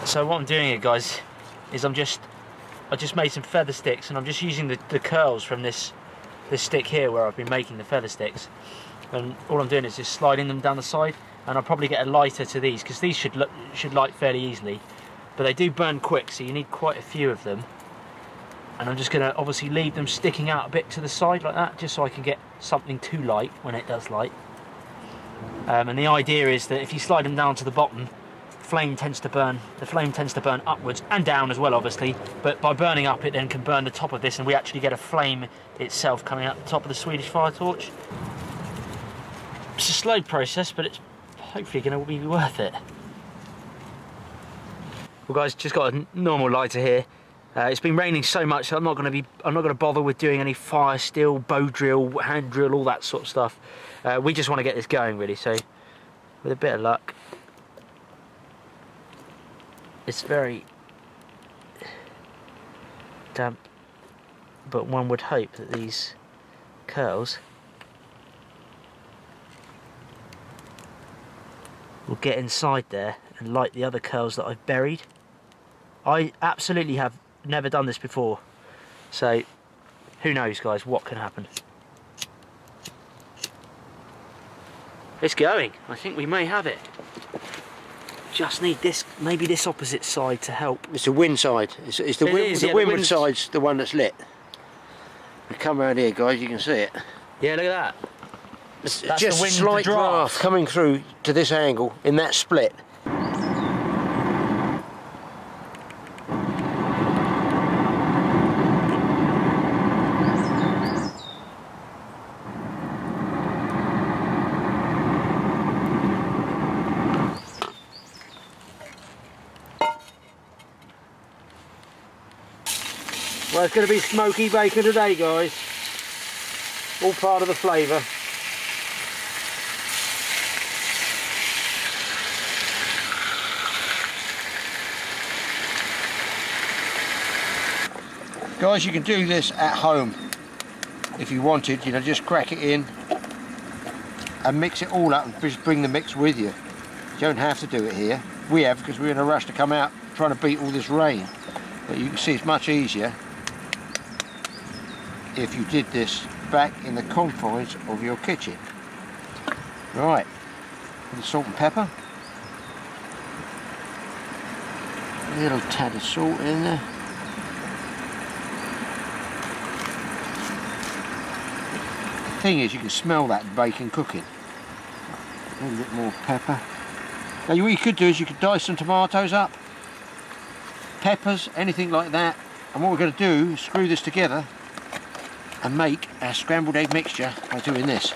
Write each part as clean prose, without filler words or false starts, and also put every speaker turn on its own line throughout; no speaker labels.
So what I'm doing here, guys, is I just made some feather sticks, and I'm just using the curls from this stick here where I've been making the feather sticks, and all I'm doing is just sliding them down the side. And I'll probably get a lighter to these, because these should light fairly easily, but they do burn quick, so you need quite a few of them. And I'm just going to obviously leave them sticking out a bit to the side like that, just so I can get something to light when it does light. And the idea is that if you slide them down to the bottom, the flame tends to burn upwards and down as well, obviously, but by burning up it then can burn the top of this, and we actually get a flame itself coming out the top of the Swedish Firetorch. It's a slow process, but it's hopefully going to be worth it. Well, guys, just got a normal lighter here. It's been raining so much, so I'm not going to bother with doing any fire steel, bow drill, hand drill, all that sort of stuff. We just want to get this going, really. So, with a bit of luck, it's very damp, but one would hope that these curls will get inside there and light the other curls that I've buried. I absolutely have never done this before, so who knows, guys, what can happen. It's going. I think we may have it. Just need this, maybe this opposite side to help.
It's the wind side. It's the windward side's the one that's lit. Come around here, guys, you can see it.
Yeah, look at that.
It's
That's
just
the wind,
slight
the draft
coming through to this angle in that split. Well, it's going to be smoky bacon today, guys. All part of the flavour. Guys, you can do this at home if you wanted, you know, just crack it in and mix it all up and just bring the mix with you. You don't have to do it here. We have, because we're in a rush to come out trying to beat all this rain. But you can see it's much easier if you did this back in the confines of your kitchen. Right, with the salt and pepper. A little tad of salt in there. The thing is, you can smell that bacon cooking. A little bit more pepper. Now what you could do is you could dice some tomatoes up, peppers, anything like that, and what we're going to do is screw this together and make our scrambled egg mixture by doing this.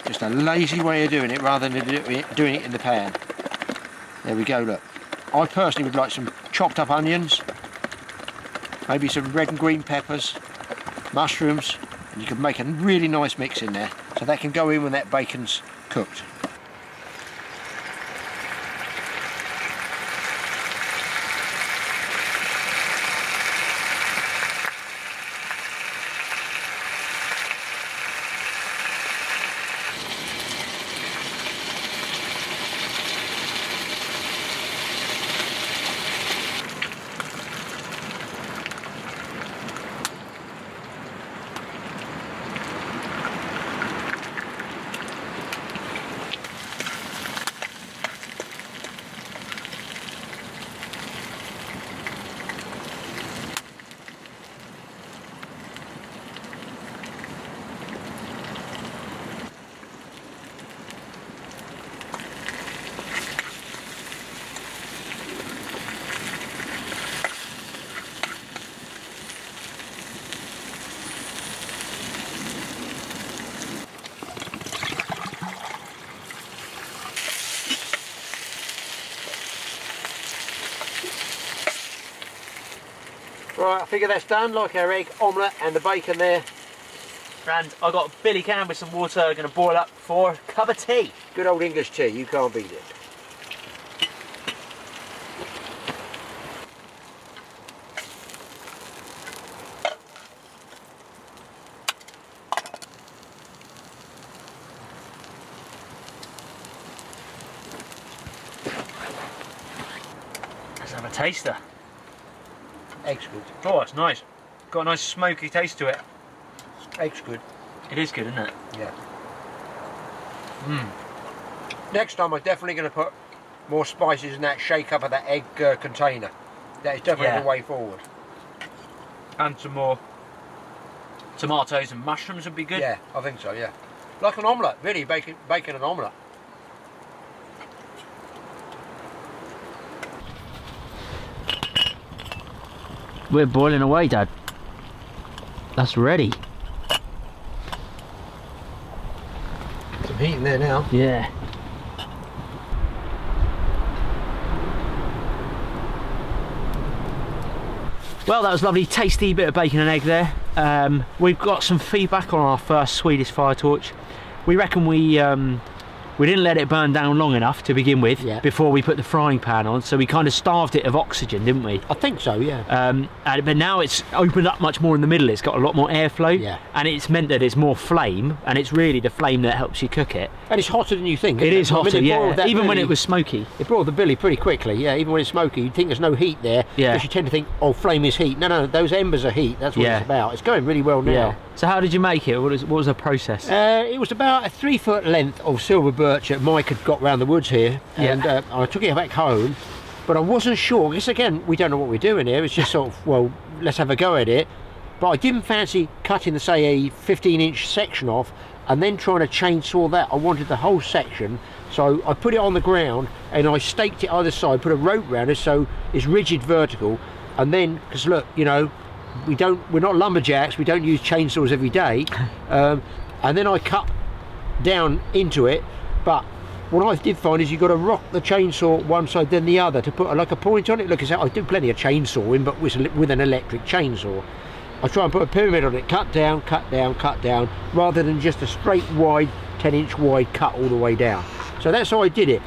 Just a lazy way of doing it rather than doing it in the pan. There we go, look. I personally would like some chopped up onions, maybe some red and green peppers, mushrooms, and you can make a really nice mix in there, so that can go in when that bacon's cooked. Right, I figure that's done, like our egg omelette and the bacon there.
And I got a billy can with some water, I'm going to boil up for a cup of tea.
Good old English tea, you can't beat it.
have a taster.
Egg's good.
Oh, it's nice. Got a nice smoky taste to it.
Egg's good.
It is good, isn't it?
Yeah.
Mmm.
Next time I'm definitely going to put more spices in that shake up of that egg container. That is definitely the way forward.
And some more tomatoes and mushrooms would be good.
Yeah, I think so, yeah. Like an omelette, really, bacon an omelette.
We're boiling away, Dad. That's ready.
Some heat in there now.
Yeah. Well, that was lovely, tasty bit of bacon and egg there. We've got some feedback on our first Swedish Firetorch. We reckon we didn't let it burn down long enough to begin with before we put the frying pan on, so we kind of starved it of oxygen, didn't we?
I think so, yeah.
But now it's opened up much more in the middle. It's got a lot more airflow, and it's meant that it's more flame, and it's really the flame that helps you cook it.
And it's hotter than you think.
It is hotter, yeah. Even when
billy,
it was smoky.
It brought the billy pretty quickly, yeah. Even when it's smoky, you'd think there's no heat there. Yeah. Because you tend to think, oh, flame is heat. No, those embers are heat. That's what it's about. It's going really well now. Yeah. So
how did you make it? What was the process?
It was about a 3-foot length of silver birch that Mike had got round the woods here, and I took it back home, but I wasn't sure, because again, we don't know what we're doing here. It's just sort of, well, let's have a go at it. But I didn't fancy cutting, say, a 15-inch section off and then trying to chainsaw that. I wanted the whole section, so I put it on the ground and I staked it either side, put a rope around it so it's rigid vertical, and then, because look, you know, we're not lumberjacks, we don't use chainsaws every day, and then I cut down into it. But what I did find is you've got to rock the chainsaw one side then the other to put like a point on it. Look, I do plenty of chainsawing, but with an electric chainsaw. I try and put a pyramid on it, cut down, cut down, cut down, rather than just a straight wide, 10-inch wide cut all the way down. So that's how I did it.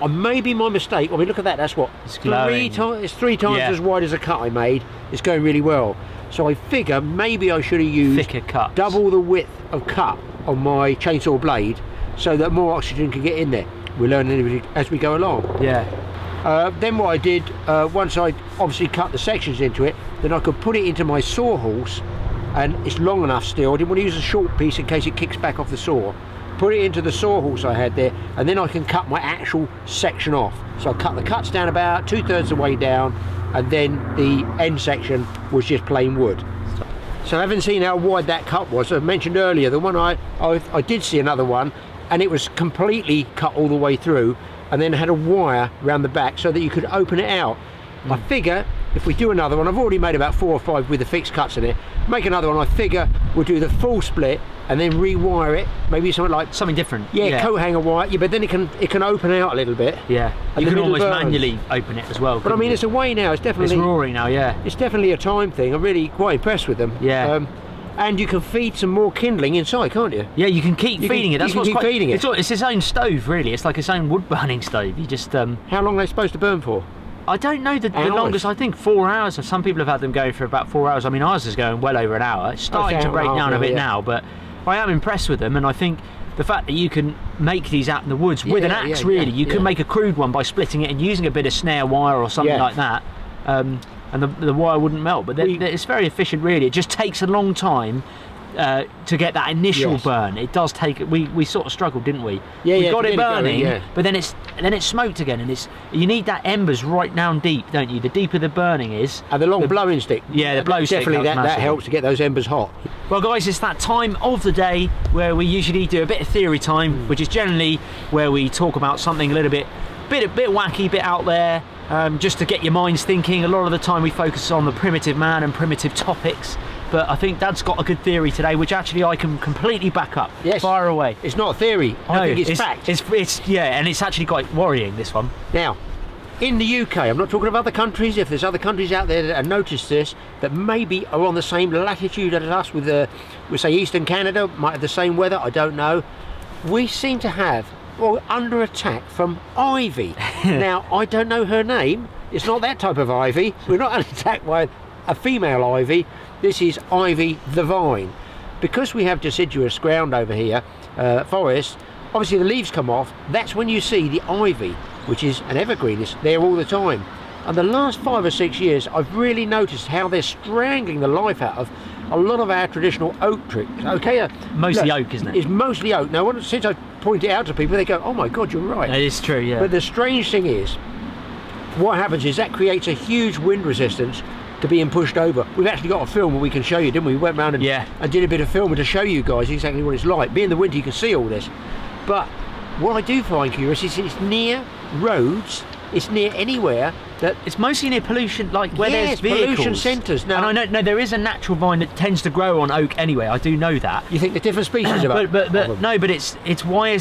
Maybe my mistake, I mean, look at that, that's what, it's 3 times as wide as a cut I made. It's going really well. So I figure maybe I should have used
thicker cuts, double
the width of cut on my chainsaw blade, so that more oxygen can get in there. We're learning as we go along.
Yeah.
Then what I did, once I obviously cut the sections into it, then I could put it into my sawhorse, and it's long enough still. I didn't want to use a short piece in case it kicks back off the saw. Put it into the sawhorse I had there, and then I can cut my actual section off. So I cut the cuts down about 2/3 of the way down, and then the end section was just plain wood. So having seen how wide that cut was, I mentioned earlier, the one I did see another one, and it was completely cut all the way through, and then had a wire around the back so that you could open it out. I figure if we do another one, I've already made about 4 or 5 with the fixed cuts in it, make another one, I figure we'll do the full split and then rewire it, maybe something like
something different.
Coat hanger wire, but then it can open out a little bit.
Yeah, you can almost manually open it as well.
But I mean, it's a way now, it's
roaring now, yeah.
It's definitely a time thing. I'm really quite impressed with them.
Yeah.
And you can feed some more kindling inside, can't you?
Yeah, you can keep feeding it. That's what's quite
feeding it.
It's its own stove, really. It's like its own wood burning stove. You just
How long are they supposed to burn for?
I don't know the longest. I think 4 hours. Some people have had them going for about 4 hours. I mean, ours is going well over an hour. It's starting to break down a bit now, but I am impressed with them, and I think the fact that you can make these out in the woods with an axe, really, you can make a crude one by splitting it and using a bit of snare wire or something like that. And the wire wouldn't melt, but it's very efficient, really. It just takes a long time to get that initial burn. It does take. We sort of struggled, didn't we? We got it burning, but then it's smoked again, and you need that embers right down deep, don't you? The deeper the burning is,
and the long blowing stick.
Yeah, the blow stick.
Definitely, that helps to get those embers hot.
Well, guys, it's that time of the day where we usually do a bit of theory time, which is generally where we talk about something a little bit wacky, bit out there. Just to get your minds thinking. A lot of the time we focus on the primitive man and primitive topics, but I think Dad's got a good theory today, which actually I can completely back up.
Yes.
Fire away.
It's not a theory. I think it's fact.
And it's actually quite worrying, this one.
Now, in the UK, I'm not talking of other countries. If there's other countries out there that have noticed this, that maybe are on the same latitude as us, with say Eastern Canada, might have the same weather. I don't know. We seem to have. Well, under attack from ivy. Now, I don't know her name. It's not that type of ivy. We're not under attack by a female ivy. This is ivy the vine. Because we have deciduous ground over here, forest, obviously the leaves come off. That's when you see the ivy, which is an evergreen. It's there all the time. And the last 5 or 6 years, I've really noticed how they're strangling the life out of a lot of our traditional oak trees. Okay,
Mostly oak, isn't it?
It's mostly oak. Now, since I point it out to people, they go, "Oh my God, you're right."
It is true, yeah.
But the strange thing is, what happens is that creates a huge wind resistance to being pushed over. We've actually got a film where we can show you, didn't we? We went round and did a bit of filming to show you guys exactly what it's like. Being in the winter, you can see all this. But what I do find curious is it's near roads. It's near anywhere that...
It's mostly near pollution, like where there's
pollution
vehicles.
centres. Now,
and I know there is a natural vine that tends to grow on oak anyway. I do know that.
You think the different species of oak?
But no, but it's why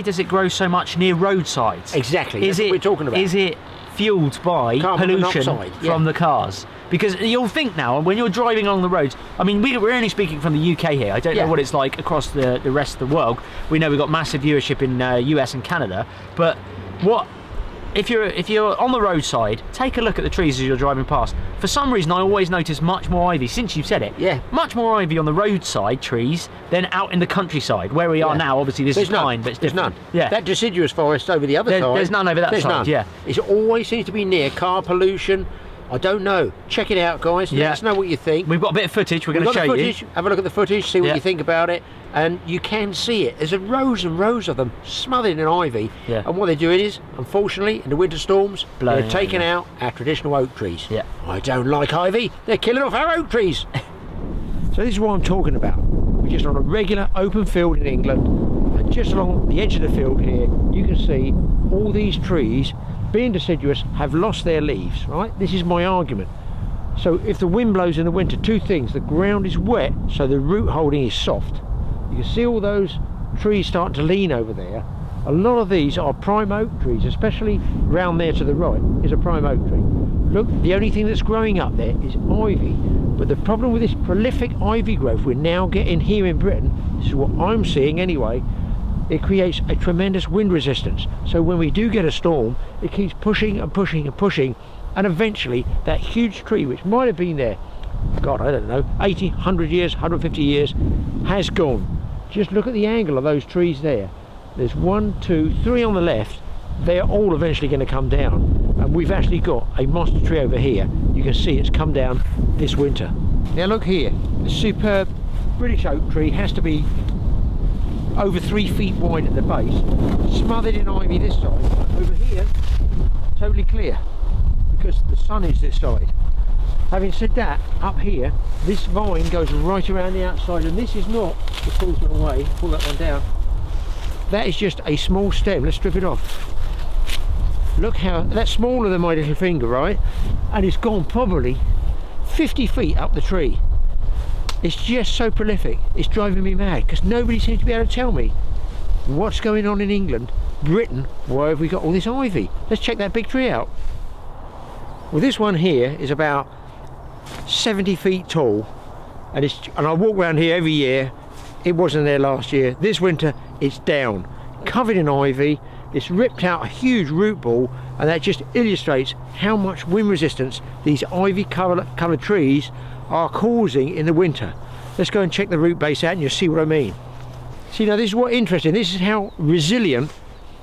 does it grow so much near roadsides?
Exactly. That's what we're talking about.
Is it fueled by
carbon
pollution
monoxide,
from the cars? Because you'll think now, when you're driving along the roads, I mean, we're only speaking from the UK here. I don't know what it's like across the rest of the world. We know we've got massive viewership in US and Canada, but if you're on the roadside, take a look at the trees as you're driving past. For some reason, I always notice much more ivy, since you've said it.
Yeah.
Much more ivy on the roadside trees than out in the countryside. Where we are now, obviously this is fine, but it's different.
There's none. Yeah. That deciduous forest over the other side.
There's none over that side,
none.
yeah.
It always seems to be near car pollution. I don't know. Check it out, guys. Let us know what you think.
We've got a bit of footage we're going to show you.
Have a look at the footage, see what you think about it. And you can see it. There's rows and rows of them smothered in ivy. Yeah. And what they're doing is, unfortunately, in the winter storms, they're taking out our traditional oak trees.
Yeah.
I don't like ivy. They're killing off our oak trees. So this is what I'm talking about. We're just on a regular open field in England. And just along the edge of the field here, you can see all these trees, being deciduous, have lost their leaves, right? This is my argument. So if the wind blows in the winter, two things: the ground is wet, so the root holding is soft. You can see all those trees starting to lean over there. A lot of these are prime oak trees, especially round there to the right is a prime oak tree. Look, the only thing that's growing up there is ivy. But the problem with this prolific ivy growth we're now getting here in Britain, this is what I'm seeing anyway, it creates a tremendous wind resistance. So when we do get a storm, it keeps pushing and pushing and pushing, and eventually that huge tree, which might have been there, God, I don't know, 80, 100 years, 150 years, has gone. Just look at the angle of those trees there. There's 1, 2, 3 on the left. They're all eventually going to come down. And we've actually got a monster tree over here. You can see it's come down this winter. Now look here, the superb British oak tree has to be over 3 feet wide at the base, smothered in ivy this side. Over here, totally clear, because the sun is this side. Having said that, up here, this vine goes right around the outside, and this is not, the pull's gone away, pull that one down. That is just a small stem. Let's strip it off. Look how, that's smaller than my little finger, right? And it's gone probably 50 feet up the tree. It's just so prolific, it's driving me mad, because nobody seems to be able to tell me what's going on in England, Britain. Why have we got all this ivy? Let's check that big tree out. Well, this one here is about 70 feet tall, and I walk around here every year. It wasn't there last year. This winter it's down, covered in ivy. It's ripped out a huge root ball, and that just illustrates how much wind resistance these ivy coloured trees are causing in the winter. Let's go and check the root base out and you'll see what I mean. See, now this is what's interesting. This is how resilient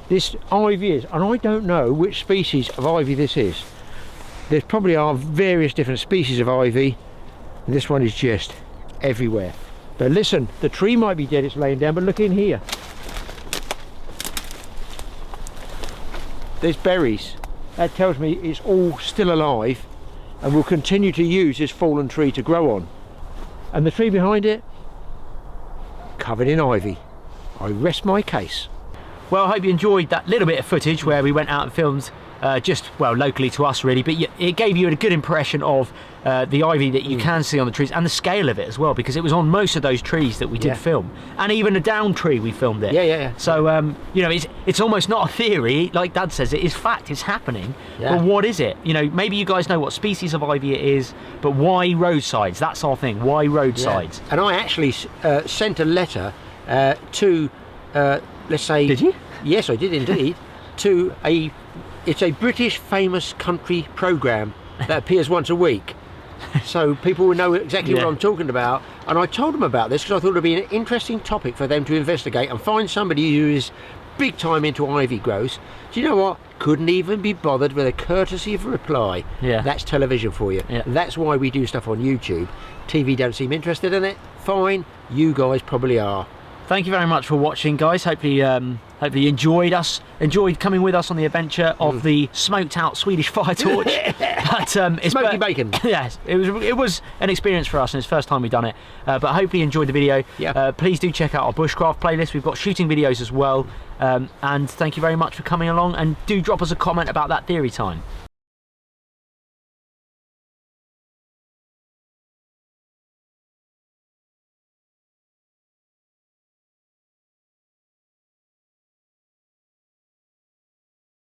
this ivy is, and I don't know which species of ivy this is. There probably are various different species of ivy. This one is just everywhere. But listen, the tree might be dead, it's laying down, but look in here. There's berries. That tells me it's all still alive and will continue to use this fallen tree to grow on. And the tree behind it, covered in ivy. I rest my case.
Well, I hope you enjoyed that little bit of footage where we went out and filmed just, well, locally to us really, but it gave you a good impression of the ivy that you can see on the trees, and the scale of it as well, because it was on most of those trees that we did film, and even a down tree we filmed it.
Yeah.
So you know, it's almost not a theory, like Dad says, it is fact, it's happening. But what is it? You know, maybe you guys know what species of ivy it is, but why roadsides? That's our thing. Why roadsides?
And I actually sent a letter to let's say,
did you?
Yes, I did indeed. To it's a British famous country programme that appears once a week, so people will know exactly what I'm talking about. And I told them about this because I thought it would be an interesting topic for them to investigate and find somebody who is big time into ivy growth. Do you know what? couldn't even be bothered with a courtesy of a reply.
Yeah.
That's television for you.
Yeah.
That's why we do stuff on YouTube. TV don't seem interested in it. Fine, you guys probably are.
Thank you very much for watching, guys. Hopefully you enjoyed coming with us on the adventure of the smoked out Swedish Firetorch. But it's
Smoky bacon.
Yes, it was an experience for us, and it's the first time we've done it. But I hope you enjoyed the video.
Yeah.
Please do check out our bushcraft playlist. We've got shooting videos as well. And thank you very much for coming along, and do drop us a comment about that theory time.